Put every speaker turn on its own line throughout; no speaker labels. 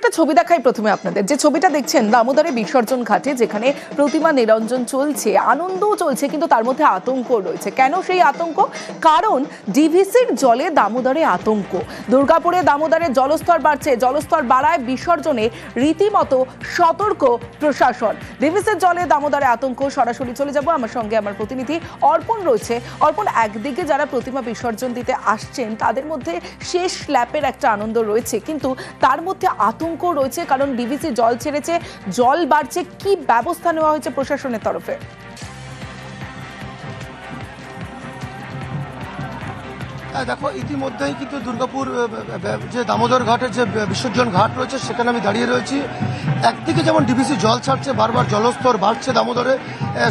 একটা ছবি দেখাই প্রথমে আপনাদের। যে ছবিটা দেখছেন দামোদরে বিসর্জন ঘাটে, যেখানে প্রতিমা নিরঞ্জন চলছে, আনন্দও চলছে, কিন্তু তার মধ্যে আতঙ্ক রয়েছে। কেন সেই আতঙ্ক? কারণ ডিভিসির জলে দামোদরে আতঙ্ক। দুর্গাপুরে দামোদরে জলস্তর বাড়ছে, জলস্তর বাড়ায় বিসর্জনে রীতিমতো সতর্ক প্রশাসন। ডিভিসির জলে দামোদরে আতঙ্ক। সরাসরি চলে যাব, আমার সঙ্গে আমার প্রতিনিধি অর্পণ রয়েছে। অর্পণ, একদিকে যারা প্রতিমা বিসর্জন দিতে আসছেন তাদের মধ্যে শেষ ল্যাপের একটা আনন্দ রয়েছে, কিন্তু তার মধ্যে আতঙ্ক রয়েছে, কারণ ডিভিসি জল ছেড়েছে, জল বাড়ছে। কি ব্যবস্থা নেওয়া হয়েছে প্রশাসনের তরফে?
দেখো, ইতিমধ্যেই কিন্তু দুর্গাপুর যে দামোদর ঘাটের যে বিসর্জন ঘাট রয়েছে সেখানে আমি দাঁড়িয়ে রয়েছি। একদিকে যেমন ডিভিসি জল ছাড়ছে, বারবার জলস্তর বাড়ছে দামোদরে,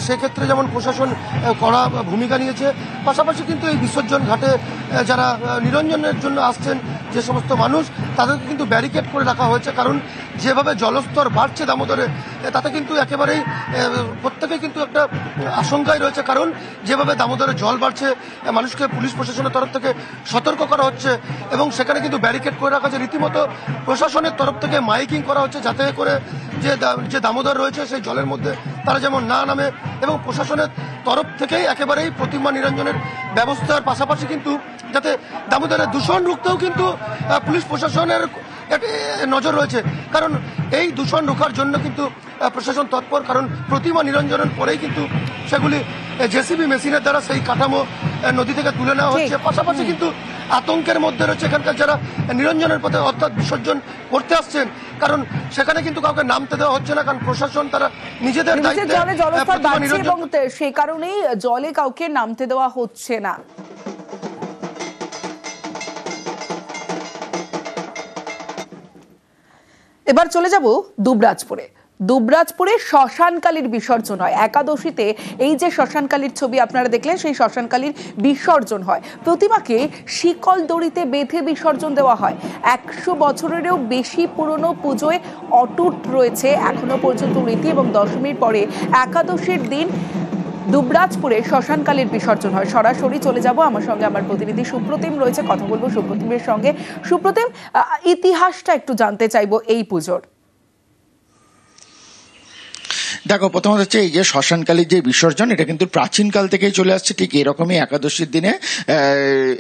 সেক্ষেত্রে যেমন প্রশাসন কড়া ভূমিকা নিয়েছে। পাশাপাশি কিন্তু এই বিসর্জন ঘাটে যারা নিরঞ্জনের জন্য আসছেন যে সমস্ত মানুষ, তাদেরকে কিন্তু ব্যারিকেড করে রাখা হয়েছে। কারণ যেভাবে জলস্তর বাড়ছে দামোদরে, তাতে কিন্তু একেবারেই প্রত্যেকেই কিন্তু একটা আশঙ্কায় রয়েছে। কারণ যেভাবে দামোদরে জল বাড়ছে, মানুষকে পুলিশ প্রশাসনের তরফ থেকে সতর্ক করা হচ্ছে এবং সেখানে কিন্তু ব্যারিকেড করে রাখা হচ্ছে। রীতিমতো প্রশাসনের তরফ থেকে মাইকিং করা হচ্ছে যাতে করে যে দামোদর রয়েছে সেই জলের মধ্যে তারা যেমন না নামে, এবং প্রশাসনের তরফ থেকেই একেবারেই প্রতিমা নিরঞ্জনের ব্যবস্থার পাশাপাশি কিন্তু যাতে দামোদরের দূষণ রুখতেও কিন্তু পুলিশ প্রশাসনের নজর রয়েছে। কারণ এই দূষণ রোখার জন্য কিন্তু প্রশাসন তৎপর। কারণ প্রতিমা নিরঞ্জনের পরেই কিন্তু সেগুলি জেসিবি মেশিনের দ্বারা সেই কাঠামো নদী থেকে তুলে নেওয়া হচ্ছে। পাশাপাশি কিন্তু আতঙ্কের মধ্যে রয়েছে এখানকার যারা নিরঞ্জনের পথে অর্থাৎ বিসর্জন করতে আসছেন, কারণ সেখানে কিন্তু কাউকে নামতে দেওয়া হচ্ছে না। কারণ প্রশাসন তারা নিজেদের দায়িত্বে
এবং সেই কারণেই জলে কাউকে নামতে দেওয়া হচ্ছে না। এবার চলে যাব দুবরাজপুরে। দুবরাজপুরে শ্মশানকালীর বিসর্জন হয় একাদশীতে। এই যে শ্মশানকালীর ছবি আপনারা দেখলেন, সেই শ্মশানকালীর বিসর্জন হয়। প্রতিমাকে শিকল দড়িতে বেঁধে বিসর্জন দেওয়া হয়। 100 বছরেরও বেশি পুরনো পুজোয় অটুট রয়েছে এখনো পর্যন্ত রীতি, এবং দশমীর পরে একাদশীর দিন দুবরাজপুরে শ্মশানকালীর বিসর্জন হয়। সরাসরি চলে যাব, আমার সঙ্গে আমার প্রতিনিধি সুপ্রতিম রয়েছে, কথা বলবো সুপ্রতিমের সঙ্গে। সুপ্রতিম, ইতিহাসটা একটু জানতে চাইবো এই পুজোর।
দেখো, প্রথমত হচ্ছে এই যে শ্মশানকালীর যে বিসর্জন, এটা কিন্তু প্রাচীনকাল থেকেই চলে আসছে। ঠিক এরকমই একাদশীর দিনে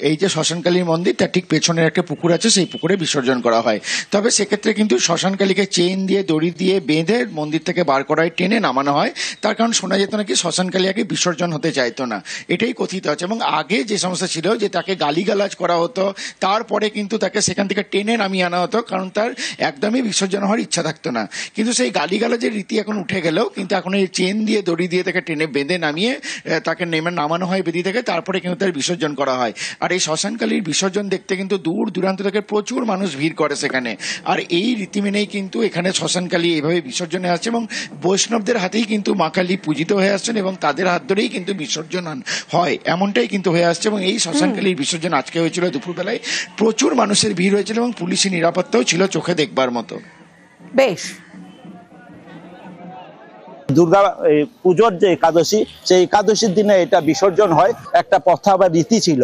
এই যে শ্মশানকালীর মন্দির, তার ঠিক পেছনের একটা পুকুর আছে, সেই পুকুরে বিসর্জন করা হয়। তবে সেক্ষেত্রে কিন্তু শ্মশানকালীকে চেন দিয়ে দড়ি দিয়ে বেঁধে মন্দির থেকে বার করায় টেনে নামানো হয়। তার কারণ শোনা যেত নাকি শ্মশানকালী আগে বিসর্জন হতে চাইতো না, এটাই কথিত আছে। এবং আগে যে সমস্যা ছিল যে তাকে গালিগালাজ করা হতো, তারপরে কিন্তু তাকে সেখান থেকে টেনে নামিয়ে আনা হতো, কারণ তার একদমই বিসর্জন হওয়ার ইচ্ছা থাকতো না। কিন্তু সেই গালিগালাজের রীতি এখন উঠে গেলেও কিন্তু এখন এই চেন দিয়ে দড়ি দিয়ে তাকে টেনে বেঁধে নামিয়ে তাকে নামানো হয় বেদি থেকে, তারপরে কিন্তু তার বিসর্জন করা হয়। আর এই শ্মশানকালীর বিসর্জন দেখতে কিন্তু দূর দূরান্ত থেকে প্রচুর মানুষ ভিড় করে সেখানে। আর এই রীতি মেনেই কিন্তু এখানে শ্মশানকালী এইভাবে বিসর্জনে আসছে, এবং বৈষ্ণবদের হাতেই কিন্তু মা কালী পূজিত হয়ে আসছেন, এবং তাদের হাত ধরেই কিন্তু বিসর্জন হয়, এমনটাই কিন্তু হয়ে আসছে। এবং এই শ্মশানকালীর বিসর্জন আজকে হয়েছিল দুপুরবেলায়, প্রচুর মানুষের ভিড় হয়েছিল এবং পুলিশি নিরাপত্তাও ছিল চোখে দেখবার মতো।
বেশ,
দুর্গা পুজোর যে একাদশী, সেই একাদশীর দিনে এটা বিসর্জন হয়। একটা প্রথা বা রীতি ছিল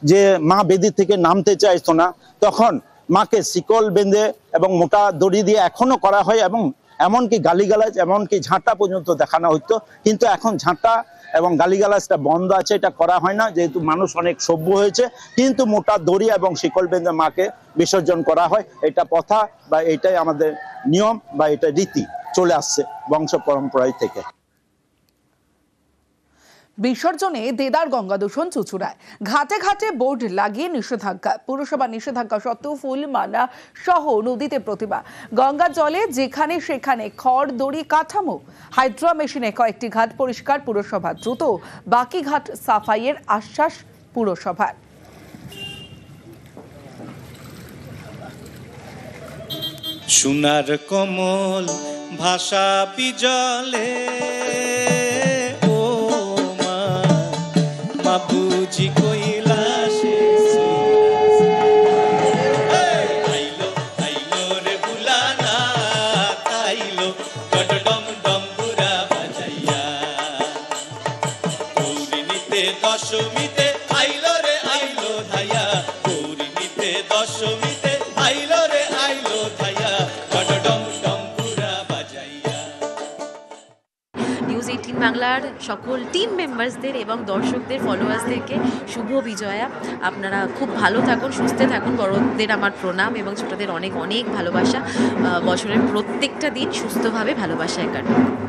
যে মা বেদি থেকে নামতে চাইতো না, তখন মাকে শিকল বেঁধে এবং মোটা দড়ি দিয়ে এখনো করা হয়, এবং এমনকি গালিগালাজ এমনকি ঝাঁটা পর্যন্ত দেখানো হতো। কিন্তু এখন ঝাঁটা এবং গালিগালাজটা বন্ধ আছে, এটা করা হয় না, যেহেতু মানুষ অনেক সভ্য হয়েছে। কিন্তু মোটা দড়ি এবং শিকল বেঁধে মাকে বিসর্জন করা হয়। এটা প্রথা বা এটাই আমাদের নিয়ম বা এটা রীতি চলে আসছে বংশ পরম্পরায় থেকে।
বিসর্জনে দেদার গঙ্গা দূষণ চুচুড়ায়। ঘাটে ঘাটে বোর্ড লাগিয়ে নিষেধাজ্ঞা। পুরসভা নিষেধাজ্ঞা সত্ত্বেও ফুল মালা সহ নদীতে প্রতিমা। গঙ্গা জলে যেখানে সেখানে খড় দড়ি কাঠামো। হাইড্রা মেশিনে কয়েকটি ঘাট পরিষ্কার পুরসভা। দ্রুত বাকি ঘাট সাফাইয়ের আশ্বাস পুরসভার।
সোনার কমল ভাষা বিজলে, ও মা মা বুঝি কইলা আইলো আইলো রে বুলানা, তাইলো ডম ডম বুড়া বাজাইয়া, গৌরিনীতে দশমীতে আইলো রে আইলো ধাইয়া, গৌরিনীতে দশমীতে আইলো রে আইলো ধাইয়া,
নিউজ 18 বাংলার সকল টিম মেম্বার্সদের এবং দর্শকদের ফলোয়ার্সদেরকে শুভ বিজয়া। আপনারা খুব ভালো থাকুন, সুস্থ থাকুন। বড়দের আমার প্রণাম এবং ছোটদের অনেক অনেক ভালোবাসা। বছরের প্রত্যেকটা দিন সুস্থভাবে ভালোবাসায় কাটুন।